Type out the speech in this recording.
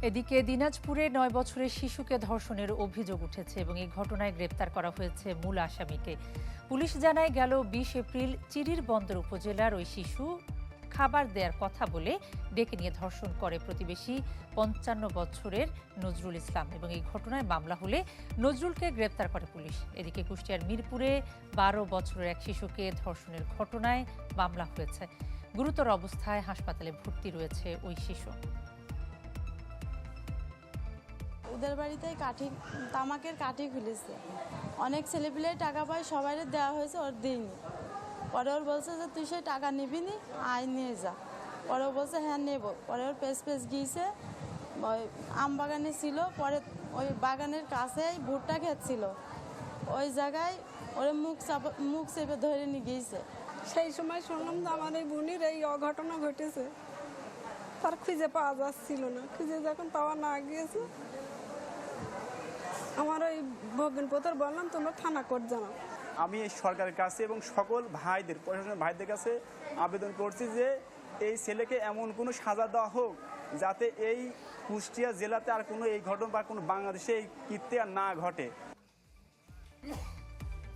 এদিকে দিনাজপুরে ৯ বছরের শিশুকে ধর্ষণের অভিযোগ উঠেছে এবং এই ঘটনায় গ্রেপ্তার করা হয়েছে মূল আসামিকে। পুলিশ জানায় গেল ২০ এপ্রিল চিরির বন্দর উপজেলার ওই শিশু খাবার দেওয়ার কথা বলে ডেকে নিয়ে ধর্ষণ করে প্রতিবেশী ৫৫ বছরের নজরুল ইসলাম এবং এই ঘটনায় মামলা হলে নজরুলকে গ্রেপ্তার করে পুলিশ। এদিকে কুষ্টিয়ার মিরপুরে ১২ বছরের এক শিশুকে ধর্ষণের ঘটনায় মামলা হয়েছে। গুরুতর অবস্থায় হাসপাতালে ভর্তি রয়েছে ওই শিশু। ওদের বাড়িতে তামাকের কাঠি খুলেছে, অনেক ছেলেপিলে টাকা পায়, সবাই দেওয়া হয়েছে, ওর দিইনি। পরে ওর বলছে যে তুই সেই টাকা নিবি নি, আয় নিয়ে যা। পরে ও বলছে হ্যাঁ নেব। পরে ওর পেস গিয়েছে, ওই আম বাগানে ছিল, পরে ওই বাগানের কাছেই ভুট্টা ক্ষেত ছিল, ওই জায়গায় ওর মুখ চেপে ধরে নিয়ে গিয়েছে। সেই সময় শুনলাম যে আমার এই বোনের এই অঘটনা ঘটেছে, তার খুঁজে পাওয়া যাচ্ছিল না। খুঁজে যখন পাওয়া না গিয়েছে, আমার ওই ভগ্নপোতর বললাম তোমরা থানা কোর্ট জানাও। আমি এই সরকারের কাছে এবং সকল ভাইদের, প্রশাসনের ভাইদের কাছে আবেদন করছি যে এই ছেলেকে এমন কোনো সাজা দেওয়া হোক যাতে এই কুষ্টিয়া জেলাতে আর কোনো এই ঘটনা বা কোনো বাংলাদেশে এই কীর্তি আর না ঘটে।